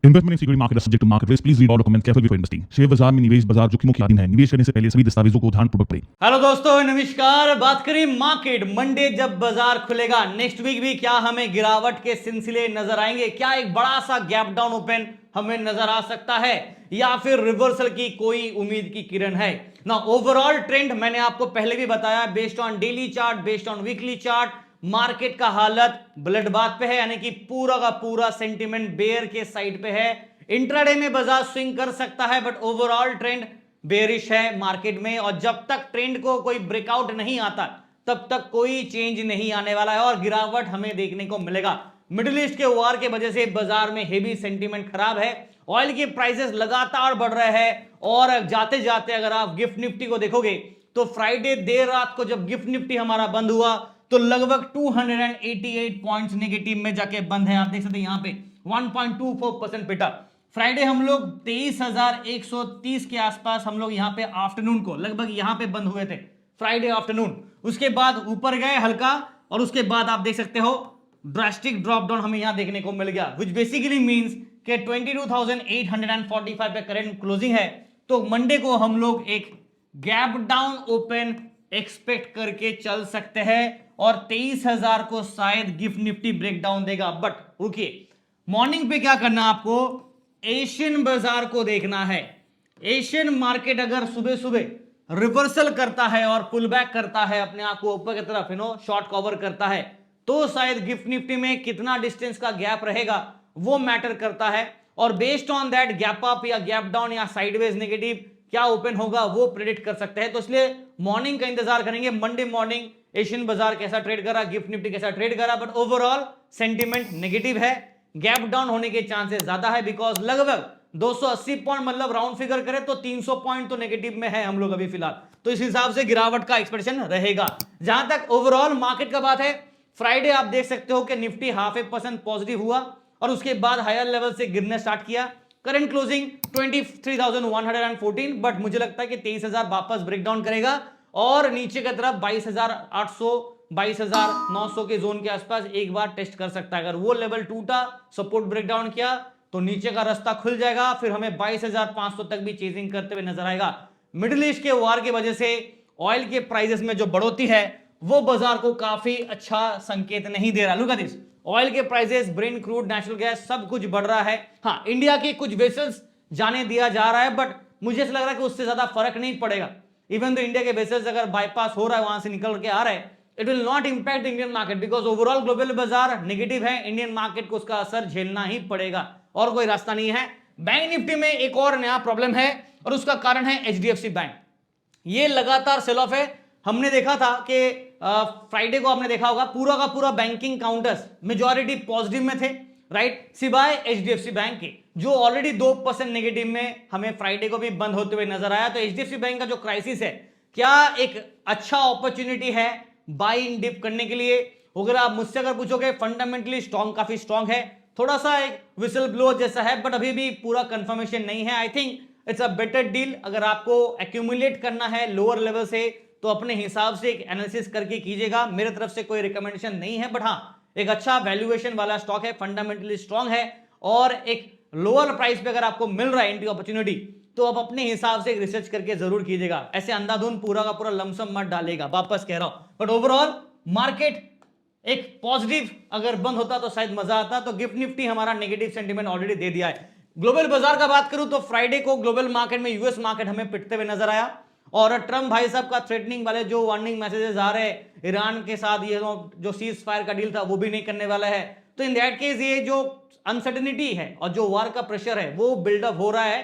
Investment in security market subject to market risk, please read all documents carefully before investing. Share बाजार में निवेश बाजार जोखिमों के अधीन है। निवेश करने से पहले सभी दस्तावेजों को ध्यानपूर्वक पढ़ें। हेलो दोस्तों, नमस्कार। बात करें मार्केट, मंडे जब बाजार खुलेगा, नेक्स्ट वीक भी क्या हमें गिरावट के सिलसिले नजर आएंगे? क्या एक बड़ा सा गैप डाउन ओपन हमें नजर आ सकता है या फिर रिवर्सल की कोई उम्मीद की किरण है ना? ओवरऑल ट्रेंड मैंने आपको पहले भी बताया, based on daily chart, based on weekly chart, market का हालत ब्लड बाथ पे है, यानी कि पूरा का पूरा सेंटीमेंट बेयर के साइड पे है। इंट्राडे में बाजार स्विंग कर सकता है, बट ओवरऑल ट्रेंड बेरिश है मार्केट में। और जब तक ट्रेंड को कोई ब्रेकआउट नहीं आता तब तक कोई चेंज नहीं आने वाला है और गिरावट हमें देखने को मिलेगा। मिडिल ईस्ट के वार के वजह से बाजार में हेवी सेंटीमेंट खराब है, ऑयल के प्राइसेस लगातार बढ़ रहे हैं। और जाते जाते अगर आप गिफ्ट निफ्टी को देखोगे तो फ्राइडे देर रात को जब गिफ्ट निफ्टी हमारा बंद हुआ तो लगभग 288 पॉइंट्स नेगेटिव में जाके बंद है। आप देख सकते हैं यहां पे 1.24% पिटा। फ्राइडे हम लोग 23,130 के आसपास हम लोग यहां पे आफ्टरनून को लगभग यहां पे बंद हुए थे, फ्राइडे आफ्टरनून। उसके बाद ऊपर गए हल्का और उसके बाद आप देख सकते हो ड्रास्टिक ड्रॉप डाउन हमें यहां देखने को मिल गया, विच बेसिकली मींस कि 22,845 पे करंट क्लोजिंग है। तो मंडे को हम लोग एक गैप डाउन ओपन एक्सपेक्ट करके चल सकते हैं और 23,000 को शायद गिफ्ट निफ्टी ब्रेकडाउन देगा। बट रुकिए, मॉर्निंग पे क्या करना आपको? एशियन बाजार को देखना है। एशियन मार्केट अगर सुबह सुबह रिवर्सल करता है और पुल बैक करता है, अपने आप को ऊपर की तरफ शॉर्ट कवर करता है, तो शायद गिफ्ट निफ्टी में कितना डिस्टेंस का गैप रहेगा वो मैटर करता है। और based on that gap up या गैप डाउन या साइडवेज नेगेटिव क्या ओपन होगा वो प्रेडिक्ट कर सकते हैं। तो इसलिए मॉर्निंग का इंतजार करेंगे। मंडे मॉर्निंग एशियन बाजार कैसा ट्रेड करा, गिफ्ट निफ्टी कैसा ट्रेड करा, बट ओवरऑल सेंटीमेंट नेगेटिव है। गैप डाउन होने के चांसेस ज्यादा है, बिकॉज लगभग 280 पॉइंट, मतलब राउंड फिगर करें तो 300 पॉइंट तो नेगेटिव में है हम लोग अभी फिलहाल। तो इस हिसाब से गिरावट का एक्सपेक्टेशन रहेगा। जहां तक ओवरऑल मार्केट का बात है, फ्राइडे आप देख सकते हो कि निफ्टी 0.5% पॉजिटिव हुआ और उसके बाद हायर लेवल से गिरने स्टार्ट किया। करंट क्लोजिंग 23,114, बट मुझे लगता है कि 23,000 वापस ब्रेकडाउन करेगा और नीचे की तरफ 22,800 22,900 के जोन के आसपास एक बार टेस्ट कर सकता है। अगर वो लेवल टूटा, सपोर्ट ब्रेकडाउन किया, तो नीचे का रास्ता खुल जाएगा, फिर हमें 22,500 तक भी चेजिंग करते हुए नजर आएगा। मिडिल ईस्ट के वार की वजह से ऑयल के प्राइसेस में जो बढ़ोतरी है वो बाजार को काफी अच्छा संकेत नहीं दे रहा। लुक एट दिस, ऑयल के prices, brain crude, natural gas सब कुछ बढ़ रहा है। हाँ, इंडिया के कुछ वेसल्स जाने दिया जा रहा है, बट मुझे ऐसा लग रहा है कि उससे ज्यादा फर्क नहीं पड़ेगा। इवन तो इंडिया के वेसल्स अगर बाईपास हो रहा है, वहां से निकल के आ रहे हैं, it will not impact Indian market, because overall global बाजार नेगेटिव है। इंडियन मार्केट को उसका असर झेलना ही पड़ेगा और कोई रास्ता नहीं है। बैंक निफ्टी में एक और नया प्रॉब्लम है और उसका कारण है एचडीएफसी बैंक। ये लगातार सेल ऑफ है। हमने देखा था कि फ्राइडे को आपने देखा होगा पूरा का पूरा बैंकिंग काउंटर्स मेजॉरिटी पॉजिटिव में थे, राइट, सिवाय एचडीएफसी बैंक के जो ऑलरेडी 2% नेगेटिव में हमें फ्राइडे को भी बंद होते हुए नजर आया। तो एचडीएफसी बैंक का जो क्राइसिस है, क्या एक अच्छा अपॉर्चुनिटी है बाइंग डिप करने के लिए? अगर आप मुझसे अगर पूछोगे, फंडामेंटली स्ट्रॉन्ग, काफी स्ट्रॉन्ग है, थोड़ा सा एक विसल ब्लो जैसा है, बट अभी भी पूरा कंफर्मेशन नहीं है। I think it's a better deal. अगर आपको एक्यूमुलेट करना है लोअर लेवल से तो अपने हिसाब से एक एनालिसिस करके कीजिएगा। मेरे तरफ से कोई रिकमेंडेशन नहीं है, बट हाँ, एक अच्छा वैल्यूएशन वाला स्टॉक है, फंडामेंटली स्ट्रॉन्ग है और एक लोअर प्राइस पे अगर आपको मिल रहा है एंट्री अपॉर्चुनिटी, तो आप अपने हिसाब से रिसर्च करके जरूर कीजिएगा। ऐसे अंधाधुंध पूरा का पूरा लमसम मत डालेगा, वापस कह रहा हूं। बट ओवरऑल मार्केट एक पॉजिटिव अगर बंद होता तो शायद मजा आता। तो गिफ्ट निफ्टी हमारा नेगेटिव सेंटीमेंट ऑलरेडी दे दिया है। ग्लोबल बाजार का बात करूं तो फ्राइडे को ग्लोबल मार्केट में यूएस मार्केट हमें पिटते हुए नजर आया और ट्रम्प भाई साहब का थ्रेटनिंग वाले जो वार्निंग मैसेजेस आ रहे हैं, ईरान के साथ ये जो सीज फायर का डील था वो भी नहीं करने वाला है। तो इन दैट केस ये जो अनसर्टेनिटी है और जो वार का प्रेशर है वो बिल्डअप हो रहा है,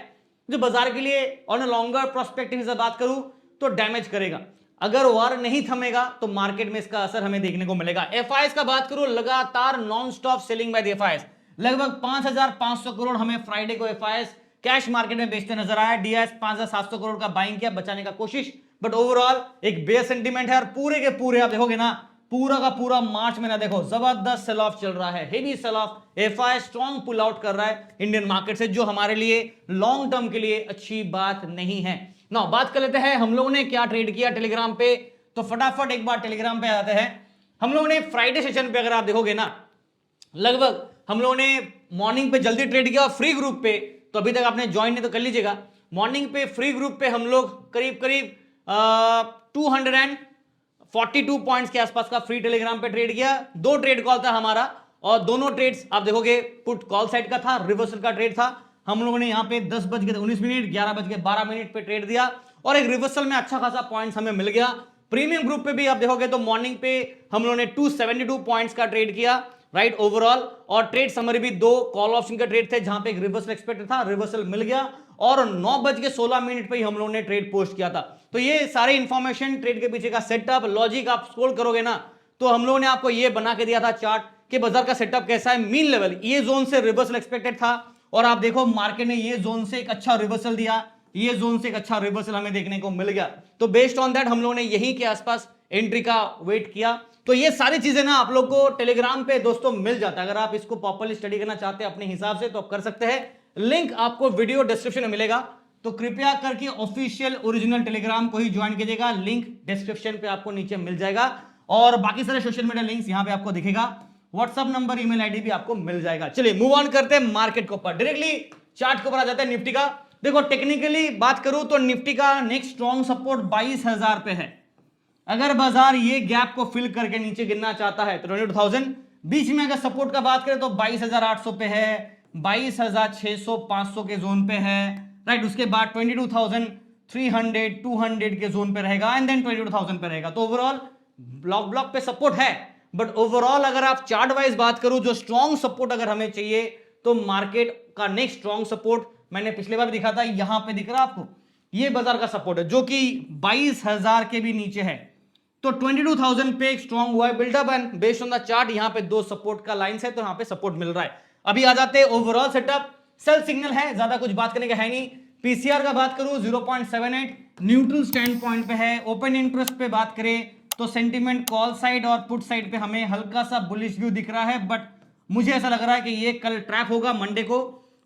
जो बाजार के लिए ऑन अ लॉन्गर प्रोस्पेक्टिव से बात करूं तो डैमेज करेगा। अगर वार नहीं थमेगा तो मार्केट में इसका असर हमें देखने को मिलेगा। एफआईएस का बात करूं, लगातार non stop selling by the FIS, लगभग 5,500 करोड़ हमें फ्राइडे को एफआईएस कैश मार्केट में बेचते नजर आया। डीआईएस 5,700 करोड़ का बाइंग किया, बचाने का कोशिश, बट ओवरऑल एक बेयर सेंटीमेंट है और पूरे के पूरे आप देखोगे ना, पूरा का पूरा मार्च में ना देखो जबरदस्त सेल ऑफ चल रहा है, heavy sell off. FIs strong pull out कर रहा है इंडियन मार्केट से, जो हमारे लिए लॉन्ग टर्म के लिए अच्छी बात नहीं है। ना बात कर लेते हैं हम लोगों ने क्या ट्रेड किया टेलीग्राम पे, तो फटाफट एक बार टेलीग्राम पे आते हैं। हम लोगों ने फ्राइडे सेशन पे अगर आप देखोगे ना, लगभग हम लोगों ने मॉर्निंग पे जल्दी ट्रेड किया और फ्री ग्रुप पे, तो अभी तक आपने ज्वाइन नहीं तो कर लीजिएगा। मॉर्निंग पे फ्री ग्रुप पे हम लोग करीब करीब 242 पॉइंट्स के आसपास का फ्री टेलीग्राम पे ट्रेड किया। 2 ट्रेड कॉल था हमारा और दोनों ट्रेड्स आप देखोगे पुट कॉल साइड का था, रिवर्सल का ट्रेड था। हम लोगों ने यहाँ पे 10:19, 11:12 पे ट्रेड दिया और एक रिवर्सल में अच्छा खासा पॉइंट्स हमें मिल गया। प्रीमियम ग्रुप पे भी आप देखोगे तो मॉर्निंग पे हम लोगों ने 272 पॉइंट्स का ट्रेड किया, राइट, ओवरऑल। और ट्रेड समरी भी 2 कॉल ऑप्शन का ट्रेड थे जहां पे एक रिवर्सल एक्सपेक्टेड था, रिवर्सल मिल गया और 9:16 पे ही हम लोगों ने ट्रेड पोस्ट किया था। तो ये सारी इंफॉर्मेशन, ट्रेड के पीछे का सेटअप, लॉजिक आप स्क्रॉल करोगे ना तो हम लोगों ने आपको ये बना के दिया था चार्ट कि बाजार का सेटअप कैसा है। मीन लेवल ये जोन से रिवर्सल एक्सपेक्टेड था और आप देखो मार्केट ने ये जोन से एक अच्छा रिवर्सल दिया, ये जोन से एक अच्छा रिवर्सल हमें देखने को मिल गया। तो बेस्ड ऑन दैट हम लोगों ने यहीं के आसपास एंट्री का वेट किया। तो ये सारी चीजें ना आप लोग को टेलीग्राम पे दोस्तों मिल जाता है। अगर आप इसको प्रॉपर्ली स्टडी करना चाहते हैं अपने हिसाब से तो आप कर सकते हैं। लिंक आपको वीडियो डिस्क्रिप्शन में मिलेगा, तो कृपया करके ऑफिशियल ओरिजिनल टेलीग्राम को ही ज्वाइन कीजिएगा। लिंक डिस्क्रिप्शन पे आपको नीचे मिल जाएगा और बाकी सारे सोशल मीडिया लिंक्स यहां पे आपको दिखेगा। व्हाट्सएप नंबर, ईमेल आईडी भी आपको मिल जाएगा। चलिए मूव ऑन करते हैं मार्केट के ऊपर, डायरेक्टली चार्ट के ऊपर आ जाते हैं निफ्टी का। देखो टेक्निकली बात करूं तो निफ्टी का नेक्स्ट स्ट्रॉन्ग सपोर्ट 22,000 पे है। अगर बाजार ये गैप को फिल करके नीचे गिरना चाहता है तो 22,000, बीच में अगर सपोर्ट का बात करें तो 22,800 पे है, 22,600 500 के जोन पे है, राइट। उसके बाद 22,300 200 के जोन पे रहेगा एंड देन 22,000 पे रहेगा। तो ओवरऑल ब्लॉक पे सपोर्ट है, बट ओवरऑल अगर आप चार्ट वाइज बात करूं जो स्ट्रॉन्ग सपोर्ट अगर हमें चाहिए तो मार्केट का नेक्स्ट स्ट्रॉन्ग सपोर्ट मैंने पिछले बार भी दिखा था, यहां पे दिख रहा आपको, ये बाजार का सपोर्ट है जो कि 22,000 के भी नीचे है। तो 22,000 पे एक स्ट्रॉन्ग हुआ है buildup and based on the chart यहां पे 2 सपोर्ट का लाइंस है, तो यहां पे सपोर्ट मिल रहा है। अभी आ जाते हैं ओवरऑल सेटअप, सेल सिग्नल है, ज्यादा कुछ बात करने का है नहीं। पीसीआर का बात करूं 0.78 न्यूट्रल स्टैंड पॉइंट पे है। ओपन इंटरेस्ट पे बात करें तो सेंटीमेंट कॉल साइड और पुट साइड पे हमें हल्का सा बुलिश व्यू दिख रहा है, बट मुझे ऐसा लग रहा है कि ये कल ट्रैप होगा मंडे को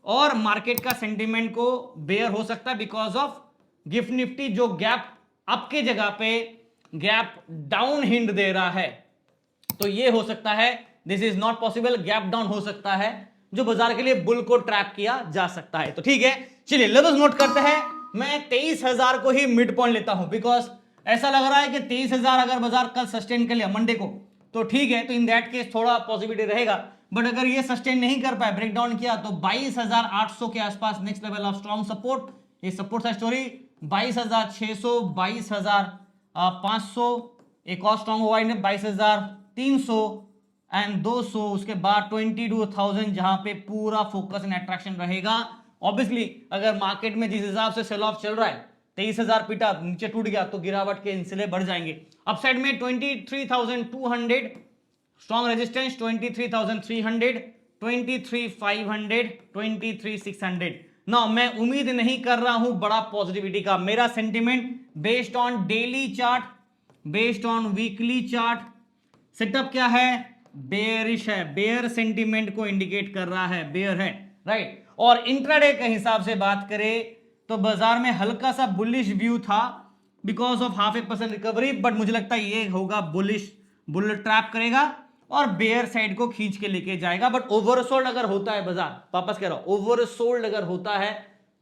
और मार्केट का सेंटीमेंट को बेयर हो सकता है बिकॉज ऑफ गिफ्ट निफ्टी जो गैप अप के जगह पे गैप डाउन हिंट दे रहा है। तो ये हो सकता है, this is not possible, gap down हो सकता है जो बाजार के लिए बुल को ट्रैप किया जा सकता है। तो ठीक है, चलिए लेवल्स नोट करते हैं। मैं 23,000 को ही मिड पॉइंट लेता हूं बिकॉज ऐसा लग रहा है कि 23,000 अगर बाजार कल सस्टेन कर लिया मंडे को तो ठीक है, तो इन दैट केस थोड़ा पॉजिटिविटी रहेगा, बट अगर ये सस्टेन नहीं कर पाए, ब्रेक डाउन किया, तो 22,800 के आसपास next level of strong support. ये सपोर्ट सा स्टोरी 22,600 22,500, एक और स्ट्रॉन्ग हुआ 22,300 एंड 200, उसके बाद 22,000 जहां पे पूरा फोकस एंड अट्रैक्शन रहेगा। ऑब्वियसली अगर मार्केट में जिस हिसाब से सेल ऑफ चल रहा है, 23,000 पीटा नीचे टूट गया तो गिरावट के इंसिले बढ़ जाएंगे। अपसाइड में 23,200 स्ट्रॉन्ग रेजिस्टेंस, 23,300, 23,500, 23,600। ना मैं उम्मीद नहीं कर रहा हूं बड़ा पॉजिटिविटी का। मेरा sentiment based on daily chart, based on weekly chart, setup क्या है, बेयरिश है, बेयर सेंटिमेंट को इंडिकेट कर रहा है, बेयर है, राइट। और इंट्राडे के हिसाब से बात करें तो बाजार में हल्का सा बुलिश व्यू था बिकॉज ऑफ 0.5% रिकवरी, बट मुझे लगता है ये होगा बुलिश, बुल ट्रैप करेगा और बेयर साइड को खींच के लेके जाएगा। बट ओवरसोल्ड अगर होता है बाजार, वापस कह रहा हूं, ओवरसोल्ड अगर होता है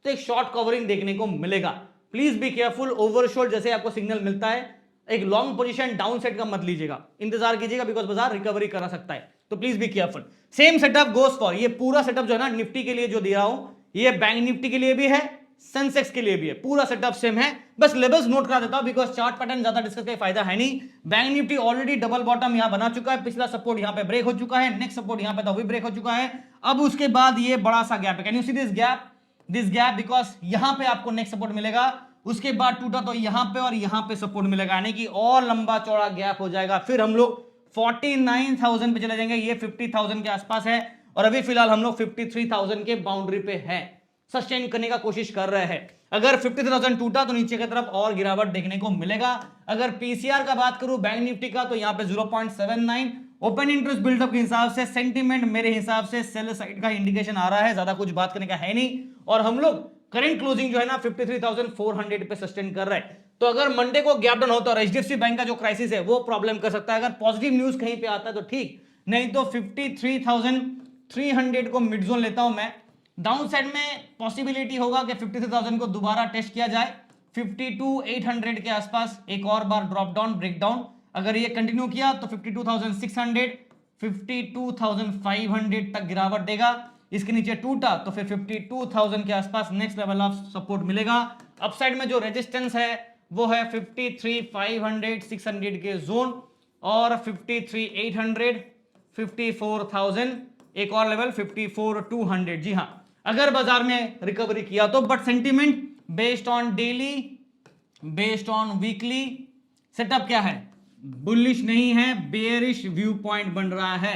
तो एक शॉर्ट कवरिंग देखने को मिलेगा। प्लीज बी केयरफुल, ओवरसोल्ड जैसे आपको सिग्नल मिलता है एक लॉन्ग पोजीशन डाउन साइड का मत लीजिएगा, इंतजार कीजिएगा बिकॉज बाजार रिकवरी करा सकता है। तो please be careful. Same setup goes for, ये पूरा सेटअप जो है ना निफ्टी के लिए जो दिया हूं, ये बैंक निफ्टी के लिए भी है, सेंसेक्स के लिए भी है, पूरा सेटअप सेम है। बस लेवल्स नोट करा देता हूं बिकॉज चार्ट पैटर्न ज्यादा डिस्कस का फायदा है नहीं। Bank Nifty already double bottom यहां बना चुका है, पिछला सपोर्ट यहां पे ब्रेक हो चुका है, नेक्स्ट सपोर्ट यहां पे तो भी ब्रेक हो चुका है। अब उसके बाद ये बड़ा सा गैप है, can you see this gap, this gap, because यहां पे आपको नेक्स्ट सपोर्ट मिलेगा, उसके बाद टूटा तो यहां पे और यहां पे सपोर्ट मिलेगा, यानी कि और लंबा चौड़ा गैप हो जाएगा। फिर हम लोग 49,000 पे चले जाएंगे, ये 50,000 के आसपास है और अभी फिलहाल हम लोग 53,000 के बाउंड्री पे हैं, सस्टेन करने का कोशिश कर रहे हैं। अगर 50,000 टूटा तो नीचे की तरफ और गिरावट देखने को मिलेगा। अगर पीसीआर का बात करूं बैंक निफ्टी का तो यहां पे 0.79 ओपन इंटरेस्ट बिल्डअप के हिसाब से सेंटीमेंट मेरे हिसाब से सेल साइड का इंडिकेशन आ रहा है, ज्यादा कुछ बात करने का है नहीं। और हम लोग करंट क्लोजिंग जो है ना 53,400 पे सस्टेन कर रहे हैं। तो अगर मंडे को गैप डाउन होता है और एचडीएफसी बैंक का जो क्राइसिस है वो प्रॉब्लम कर सकता है। अगर पॉजिटिव न्यूज कहीं पे आता है तो ठीक, नहीं तो 5300 को मिड जोन लेता हूं मैं। डाउन साइड में पॉसिबिलिटी होगा कि 53,000 को दोबारा टेस्ट किया जाए, 52,800 के आसपास एक और बार ड्रॉप डाउन ब्रेक डाउन। अगर ये कंटिन्यू किया तो 52,600 52,500 तक गिरावट देगा। इसके नीचे टूटा तो फिर 52,000 के आसपास नेक्स्ट लेवल ऑफ सपोर्ट मिलेगा। अपसाइड में जो रेजिस्टेंस है वो है 53,500 600 के जोन और 53,800 54,000 एक और लेवल 54,200। जी हाँ, अगर बाजार में रिकवरी किया तो, but sentiment based on daily based on weekly setup क्या है, बुलिश नहीं है, बेयरिश व्यू पॉइंट बन रहा है।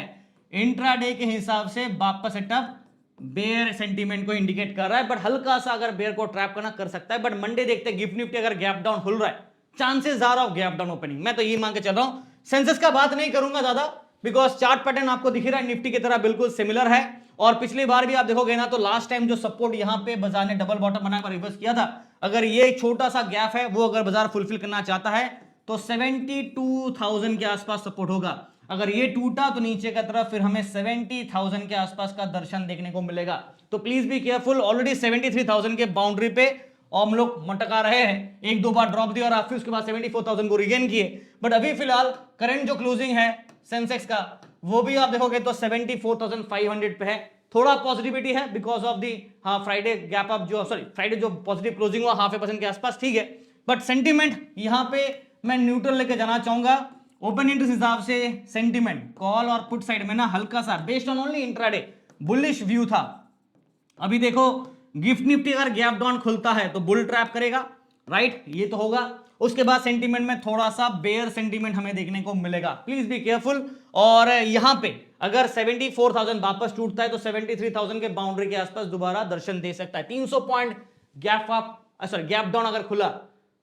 इंट्राडे के हिसाब से वापस सेटअप बेयर सेंटीमेंट को इंडिकेट कर रहा है, बट हल्का सा अगर बेयर को ट्रैप करना कर सकता है। बट मंडे देखते हैं गिफ्ट निफ्टी अगर गैप डाउन खुल रहा है, चांसेस आ रहा हो गैप डाउन ओपनिंग, मैं तो ये मान के चल रहा हूं। सेंसेस का बात नहीं करूंगा ज्यादा, बिकॉज चार्ट पैटर्न आपको दिख रहा है निफ्टी की तरह बिल्कुल सिमिलर है। और पिछली बार भी आप देखोगे ना तो लास्ट टाइम जो सपोर्ट यहां पे बाजार ने डबल बॉटम बनाकर रिवर्स किया था, अगर ये छोटा सा गैप है वो अगर बाजार फुलफिल करना चाहता है तो 72,000 के आसपास सपोर्ट होगा। अगर ये टूटा तो नीचे का तरफ फिर हमें 70,000 के आसपास का दर्शन देखने को मिलेगा। तो प्लीज बी केयरफुल। ऑलरेडी 73,000 के बाउंड्री पे हम लोग मटका रहे हैं, एक दो बार ड्रॉप दिया और फिर उसके बाद 74,000 को रिगेन किए। बट अभी फिलहाल करंट जो क्लोजिंग है सेंसेक्स का वो भी आप देखोगे तो 74,500 पे है। थोड़ा पॉजिटिविटी है because of the Friday gap up, जो फ्राइडे जो पॉजिटिव क्लोजिंग हुआ 0.5% के आसपास, ठीक है। बट सेंटीमेंट यहां पे मैं न्यूट्रल लेके जाना चाहूंगा। ओपन इंटरेस्ट हिसाब से सेंटीमेंट कॉल और पुट साइड में ना हल्का सा based on only intraday bullish view था। अभी देखो गिफ्ट निफ्टी अगर गैप डाउन खुलता है तो बुल ट्रैप करेगा, राइट, ये तो होगा। उसके बाद सेंटीमेंट में थोड़ा सा बेयर सेंटीमेंट हमें देखने को मिलेगा, प्लीज बी केयरफुल। और यहां पे अगर 74,000 वापस टूटता है तो 73,000 के बाउंड्री के आसपास दोबारा दर्शन दे सकता है। 300 पॉइंट गैप डाउन अगर खुला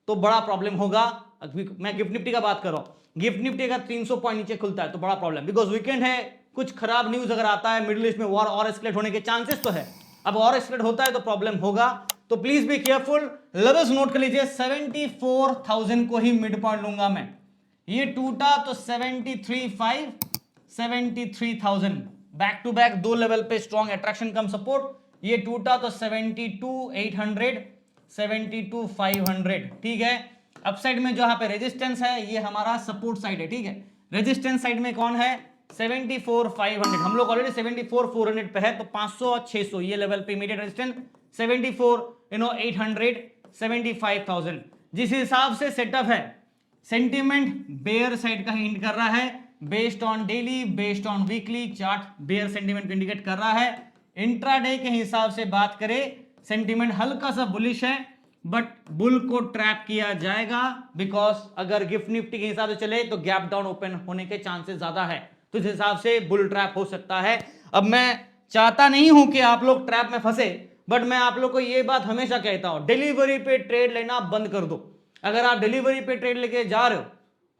तो बड़ा प्रॉब्लम होगा। मैं गिफ्ट निफ्टी का बात कर रहा हूं, गिफ्ट निफ्टी अगर 300 पॉइंट नीचे खुलता है तो बड़ा प्रॉब्लम, बिकॉज वीकेंड है, कुछ खराब न्यूज अगर आता है, मिडिल ईस्ट में वॉर और एस्केलेट होने के चांसेस तो है। अब और एस्केलेट होता है तो प्रॉब्लम होगा, तो please be careful. Levels note कर लीजिए, 74,000 को ही मिड पॉइंट लूंगा मैं। ये टूटा तो 73,500 73,000 बैक टू बैक दो लेवल पे स्ट्रॉन्ग अट्रैक्शन कम सपोर्ट। ये टूटा तो 72,800 72,500, ठीक है। अपसाइड में जो यहाँ पे रेजिस्टेंस है ये हमारा सपोर्ट साइड है, ठीक है। रेजिस्टेंस साइड में कौन है, 74,500। हम लोग ऑलरेडी 74,400 पे है, तो 500 और 600 ये लेवल पे इमीडिएट रेजिस्टेंस, 74,800 75,000। जिस हिसाब से सेटअप है सेंटीमेंट बेयर साइड का हिंट कर रहा है, based on daily based on weekly chart bear sentiment को इंडिकेट कर रहा है। इंट्राडे के हिसाब से बात करें सेंटीमेंट हल्का सा बुलिश है, बट बुल को ट्रैप किया जाएगा, बिकॉज अगर गिफ्ट निफ्टी के हिसाब से चले तो गैप डाउन ओपन होने के चांसेस ज्यादा है, तो इस हिसाब से बुल ट्रैप हो सकता है। अब मैं चाहता नहीं हूं कि आप लोग ट्रैप में फंसे, बट मैं आप लोग को यह बात हमेशा कहता हूं, डिलीवरी पे ट्रेड लेना बंद कर दो। अगर आप डिलीवरी पे ट्रेड लेके जा रहे हो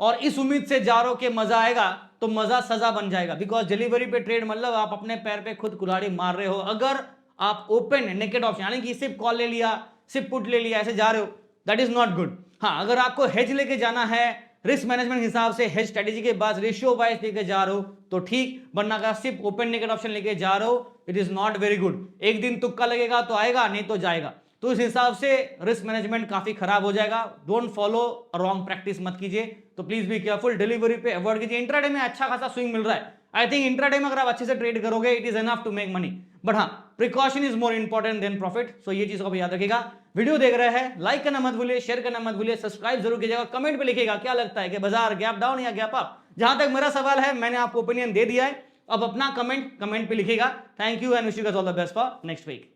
और इस उम्मीद से जा रहे हो कि मजा आएगा, तो मजा सजा बन जाएगा। बिकॉज डिलीवरी पे ट्रेड मतलब आप अपने पैर पे खुद कुल्हाड़ी मार रहे हो। अगर आप ओपन नेकेड ऑप्शन यानी कि सिर्फ कॉल ले लिया सिर्फ पुट ले लिया ऐसे जा रहे हो, दैट इज नॉट गुड। हाँ, अगर आपको हेज लेके जाना है, रिस्क मैनेजमेंट हिसाब से हेज स्ट्रेटेजी के बाद रेशियो वाइज लेके जा रहे हो तो ठीक, वरना अगर सिर्फ ओपन नेकेड ऑप्शन लेके जा रहे हो it is not very good. एक दिन तुक्का लगेगा तो आएगा, नहीं तो जाएगा। तो इस हिसाब से रिस्क मैनेजमेंट काफी खराब हो जाएगा। डोंट फॉलो रॉन्ग प्रैक्टिस मत कीजिए, तो प्लीज बी केयरफुल। डिलीवरी पे अवॉइड कीजिए। इंट्राडे में अच्छा खासा स्विंग मिल रहा है, आई थिंक इंट्राडे में अगर आप अच्छे से ट्रेड करोगे it is enough to make money, but हाँ precaution is more important than profit. So ये चीज को भी याद रखिएगा। वीडियो देख रहे हैं लाइक करना मत भूलिए, शेयर करना मत भूलिए, सब्सक्राइब जरूर कीजिएगा। कमेंट पे लिखिएगा क्या लगता है कि बाजार गैप डाउन या गैप अप। जहां तक मेरा सवाल है मैंने आपको ओपिनियन दे दिया है, अब अपना कमेंट पे लिखिएगा। Thank you and wish you guys all the best for next week.